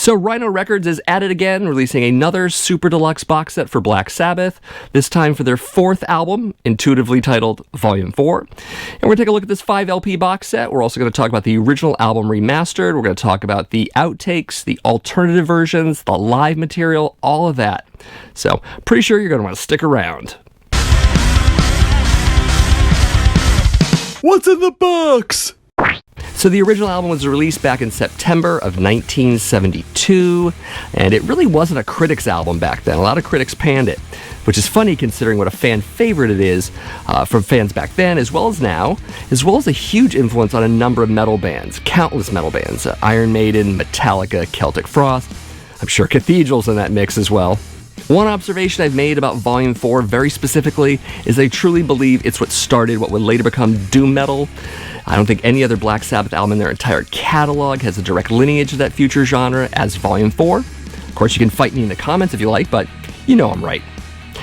So Rhino Records is at it again, releasing another Super Deluxe box set for Black Sabbath, this time for their fourth album, intuitively titled Volume 4. And we're going to take a look at this 5 LP box set. We're also going to talk about the original album remastered. We're going to talk about the outtakes, the alternative versions, the live material, all of that. So, pretty sure you're going to want to stick around. What's in the box? So the original album was released back in September of 1972, and it really wasn't a critics album back then. A lot of critics panned it, which is funny considering what a fan favorite it is from fans back then as well as now, as well as a huge influence on a number of metal bands, countless metal bands, Iron Maiden, Metallica, Celtic Frost. I'm sure Cathedral's in that mix as well. One observation I've made about Volume 4 very specifically is I truly believe it's what started what would later become doom metal. I don't think any other Black Sabbath album in their entire catalog has a direct lineage of that future genre as Volume 4. Of course, you can fight me in the comments if you like, but you know I'm right.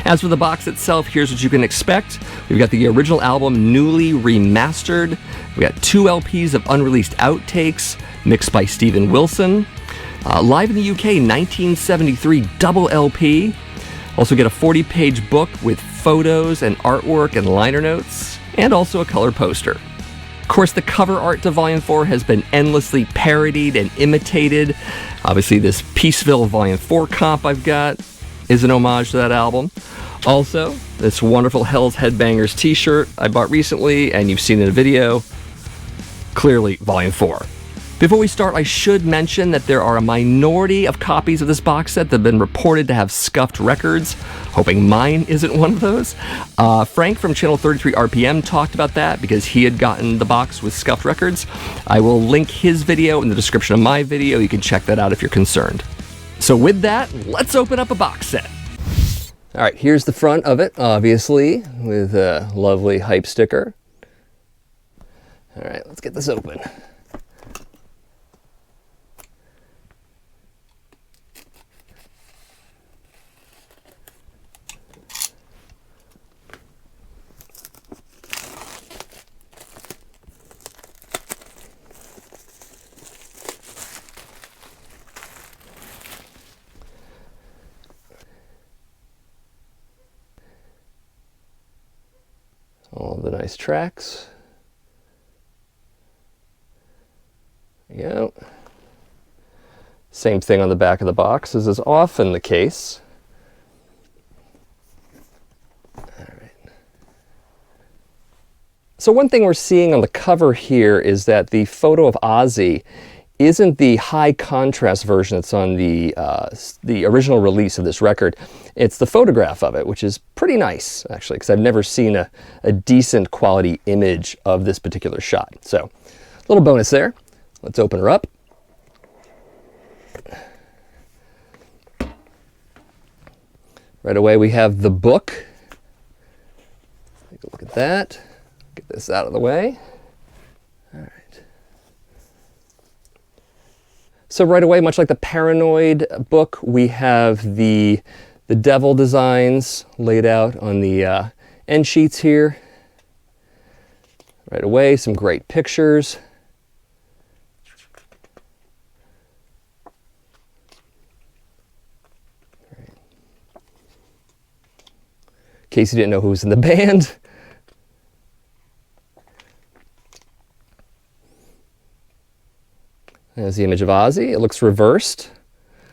As for the box itself, here's what you can expect. We've got the original album newly remastered. We got 2 LPs of unreleased outtakes mixed by Steven Wilson. Live in the UK, 1973 double LP. Also get a 40-page book with photos and artwork and liner notes, and also a color poster. Of course, the cover art to Volume 4 has been endlessly parodied and imitated. Obviously, this Peaceville Volume 4 comp I've got is an homage to that album. Also, this wonderful Hell's Headbangers t-shirt I bought recently, and you've seen in a video. Clearly, Volume 4. Before we start, I should mention that there are a minority of copies of this box set that have been reported to have scuffed records, hoping mine isn't one of those. Frank from Channel 33 RPM talked about that because he had gotten the box with scuffed records. I will link his video in the description of my video. You can check that out if you're concerned. So with that, let's open up a box set. All right, here's the front of it, obviously, with a lovely hype sticker. All right, let's get this open. All the nice tracks. There you go. Same thing on the back of the box, as is often the case. All right. So one thing we're seeing on the cover here is that the photo of Ozzy isn't the high contrast version that's on the original release of this record. It's the photograph of it, which is pretty nice, actually, because I've never seen a decent quality image of this particular shot. So, a little bonus there. Let's open her up. Right away, we have the book. Take a look at that. Get this out of the way. All right. So right away, much like the Paranoid book, we have the devil designs laid out on the end sheets here. Right away, some great pictures. In case you didn't know who was in the band. There's the image of Ozzy. It looks reversed.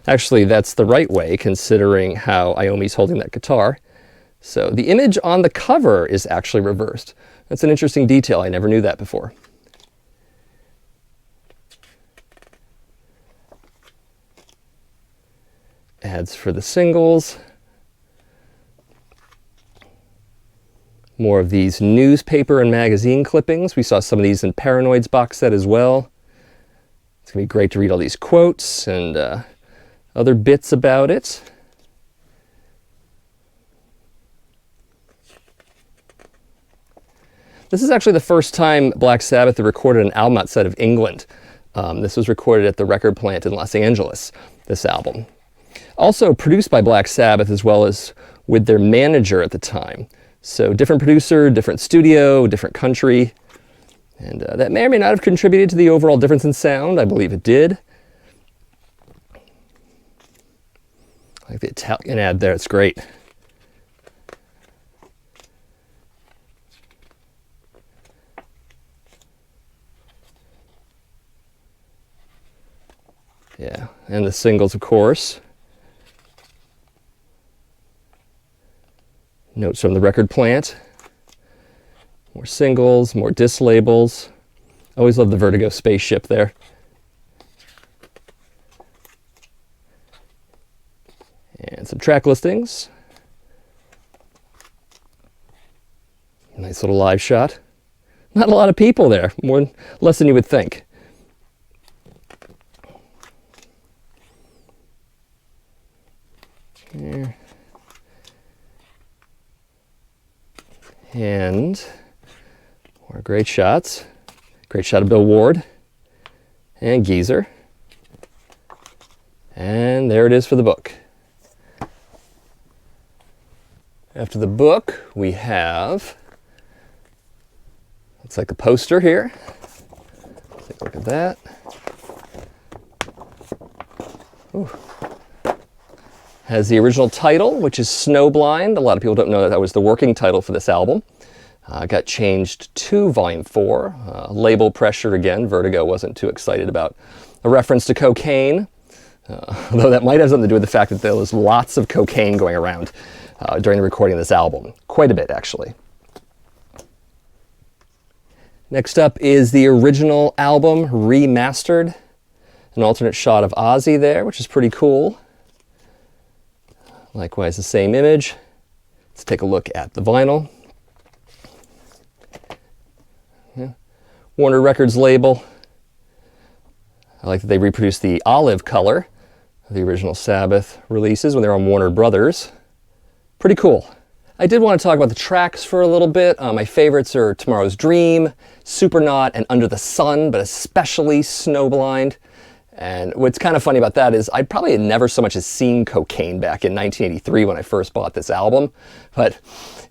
Actually, that's the right way, considering how Iommi's holding that guitar. So the image on the cover is actually reversed. That's an interesting detail. I never knew that before. Ads for the singles. More of these newspaper and magazine clippings. We saw some of these in Paranoid's box set as well. It's going to be great to read all these quotes and other bits about it. This is actually the first time Black Sabbath recorded an album outside of England. This was recorded at the record plant in Los Angeles, this album. Also produced by Black Sabbath as well as with their manager at the time. So different producer, different studio, different country. And that may or may not have contributed to the overall difference in sound. I believe it did. like the Italian ad there, it's great. Yeah, and the singles, of course. Notes from the record plant. More singles, more disc labels. Always love the Vertigo spaceship there. And some track listings. Nice little live shot. Not a lot of people there, less than you would think. Here. And more great shots. Great shot of Bill Ward and Geezer. And there it is for the book. After the book, we have, looks like a poster here. Take a look at that. Ooh. Has the original title, which is Snowblind. A lot of people don't know that was the working title for this album. Got changed to Volume 4. Label pressure again. Vertigo wasn't too excited about a reference to cocaine. Although that might have something to do with the fact that there was lots of cocaine going around during the recording of this album. Quite a bit, actually. Next up is the original album, remastered. An alternate shot of Ozzy there, which is pretty cool. Likewise, the same image. Let's take a look at the vinyl. Yeah. Warner Records label. I like that they reproduced the olive color of the original Sabbath releases when they were on Warner Brothers. Pretty cool. I did want to talk about the tracks for a little bit. My favorites are Tomorrow's Dream, Supernaut, and Under the Sun, but especially Snowblind. And what's kind of funny about that is I probably had never so much as seen cocaine back in 1983 when I first bought this album. But,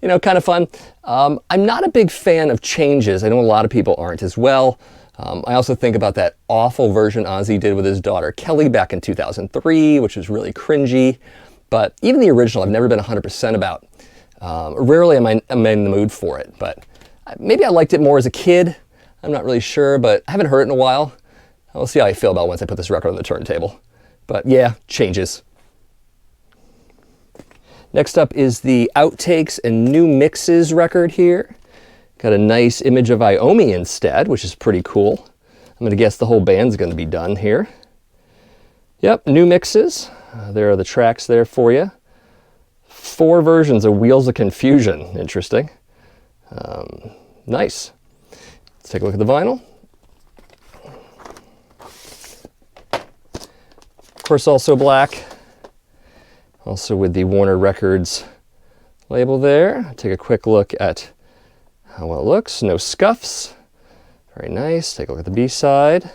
you know, kind of fun. I'm not a big fan of changes. I know a lot of people aren't as well. I also think about that awful version Ozzy did with his daughter Kelly back in 2003, which was really cringy. But even the original I've never been 100% about. Rarely am I in the mood for it. But maybe I liked it more as a kid. I'm not really sure, but I haven't heard it in a while. We'll see how I feel about it once I put this record on the turntable. But yeah, changes. Next up is the Outtakes and New Mixes record here. Got a nice image of Iommi instead, which is pretty cool. I'm going to guess the whole band's going to be done here. Yep, New Mixes. There are the tracks there for you. 4 versions of Wheels of Confusion. Interesting. Nice. Let's take a look at the vinyl. Of course, also black. Also with the Warner Records label there. Take a quick look at how well it looks. No scuffs. Very nice. Take a look at the B-side.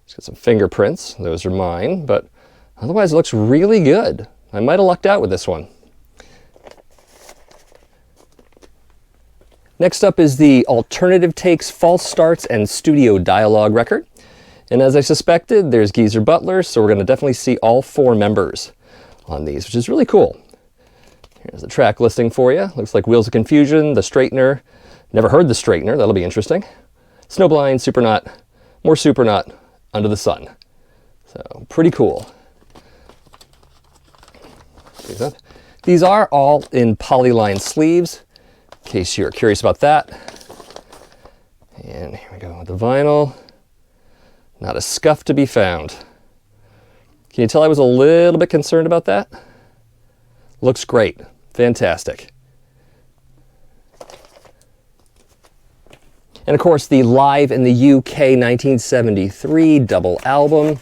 It's got some fingerprints. Those are mine, but otherwise it looks really good. I might have lucked out with this one. Next up is the Alternative Takes False Starts and Studio Dialogue record. And as I suspected, there's Geezer Butler, so we're going to definitely see all 4 members on these, which is really cool. Here's the track listing for you. Looks like Wheels of Confusion, The Straightener. Never heard The Straightener, that'll be interesting. Snowblind, Supernaut, more Supernaut, Under the Sun. So, pretty cool. These are all in polyline sleeves, in case you're curious about that. And here we go with the vinyl. Not a scuff to be found. Can you tell I was a little bit concerned about that? Looks great. Fantastic. And of course, the Live in the UK 1973 double album.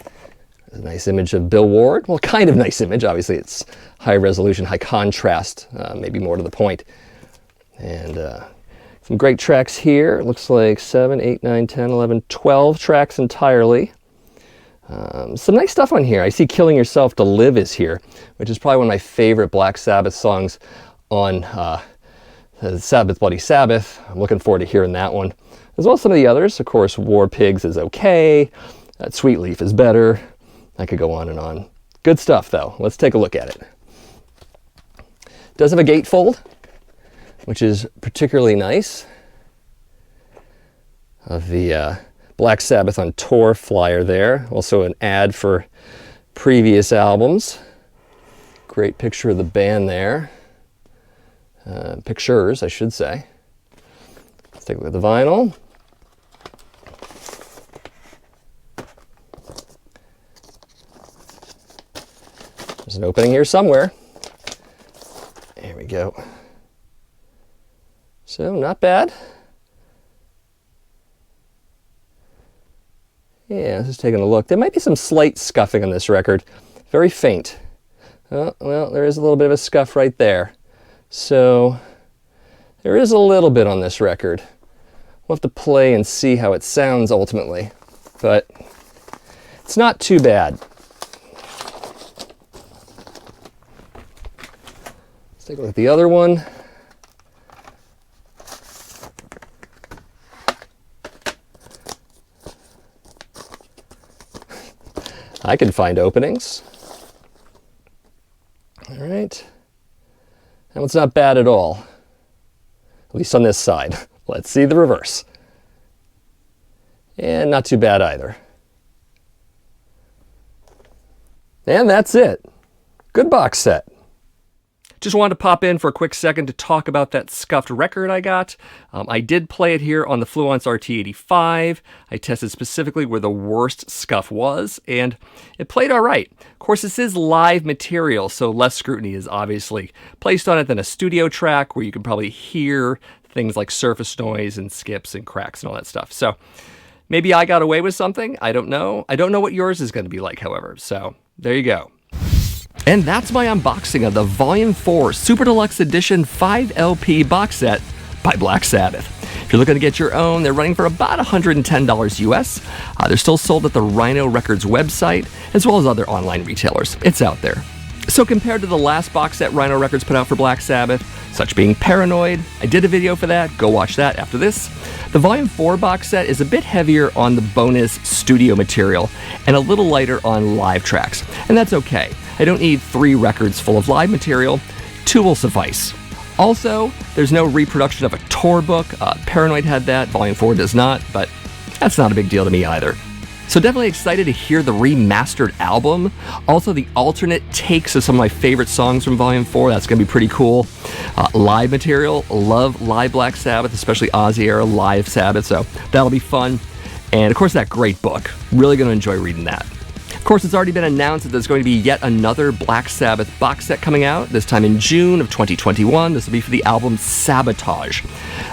There's a nice image of Bill Ward. Well, kind of nice image. Obviously, it's high resolution, high contrast, maybe more to the point. And some great tracks here. It looks like 7, 8, 9, 10, 11, 12 tracks entirely. Some nice stuff on here. I see Killing Yourself to Live is here, which is probably one of my favorite Black Sabbath songs on Sabbath Bloody Sabbath. I'm looking forward to hearing that one. As well as some of the others. Of course, War Pigs is okay. Sweet Leaf is better. I could go on and on. Good stuff, though. Let's take a look at it. It does have a gatefold, which is particularly nice. Of the Black Sabbath on Tour flyer there. Also an ad for previous albums. Great picture of the band there. Pictures, I should say. Let's take a look at the vinyl. There's an opening here somewhere. There we go. So, not bad. Yeah, just taking a look. There might be some slight scuffing on this record. Very faint. Oh, well, there is a little bit of a scuff right there. So, there is a little bit on this record. We'll have to play and see how it sounds ultimately. But it's not too bad. Let's take a look at the other one. I can find openings. All right. That one's not bad at all. At least on this side. Let's see the reverse. And not too bad either. And that's it. Good box set. Just wanted to pop in for a quick second to talk about that scuffed record I got. I did play it here on the Fluence RT85. I tested specifically where the worst scuff was, and it played all right. Of course, this is live material, so less scrutiny is obviously placed on it than a studio track where you can probably hear things like surface noise and skips and cracks and all that stuff. So maybe I got away with something. I don't know. I don't know what yours is going to be like, however. So there you go. And that's my unboxing of the Volume 4 Super Deluxe Edition 5LP box set by Black Sabbath. If you're looking to get your own, they're running for about $110 US. They're still sold at the Rhino Records website, as well as other online retailers. It's out there. So compared to the last box set Rhino Records put out for Black Sabbath, such being Paranoid, I did a video for that, go watch that after this. The Volume 4 box set is a bit heavier on the bonus studio material and a little lighter on live tracks, and that's okay. I don't need 3 records full of live material, 2 will suffice. Also, there's no reproduction of a tour book. Paranoid had that, Volume 4 does not, but that's not a big deal to me either. So definitely excited to hear the remastered album. Also the alternate takes of some of my favorite songs from Volume 4. That's going to be pretty cool. Live material. Love live Black Sabbath, especially Ozzy era live Sabbath. So that'll be fun. And of course that great book. Really going to enjoy reading that. Of course, it's already been announced that there's going to be yet another Black Sabbath box set coming out, this time in June of 2021. This will be for the album Sabotage.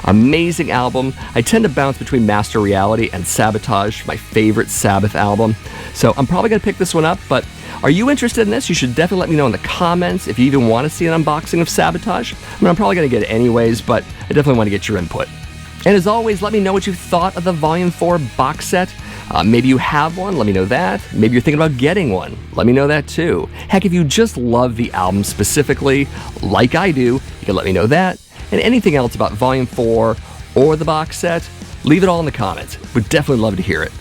Amazing album. I tend to bounce between Master Reality and Sabotage, my favorite Sabbath album. So I'm probably going to pick this one up, but are you interested in this? You should definitely let me know in the comments if you even want to see an unboxing of Sabotage. I mean, I'm probably going to get it anyways, but I definitely want to get your input. And as always, let me know what you thought of the Volume 4 box set. Maybe you have one, let me know that. Maybe you're thinking about getting one, let me know that too. Heck, if you just love the album specifically, like I do, you can let me know that. And anything else about Volume 4 or the box set, leave it all in the comments. We'd definitely love to hear it.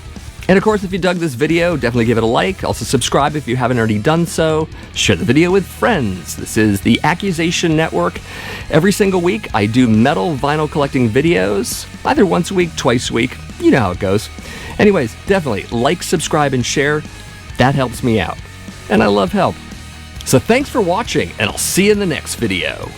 And of course, if you dug this video, definitely give it a like. Also subscribe if you haven't already done so. Share the video with friends. This is the Accusation Network. Every single week, I do metal vinyl collecting videos, either once a week, twice a week. You know how it goes. Anyways, definitely like, subscribe, and share. That helps me out. And I love help. So thanks for watching, and I'll see you in the next video.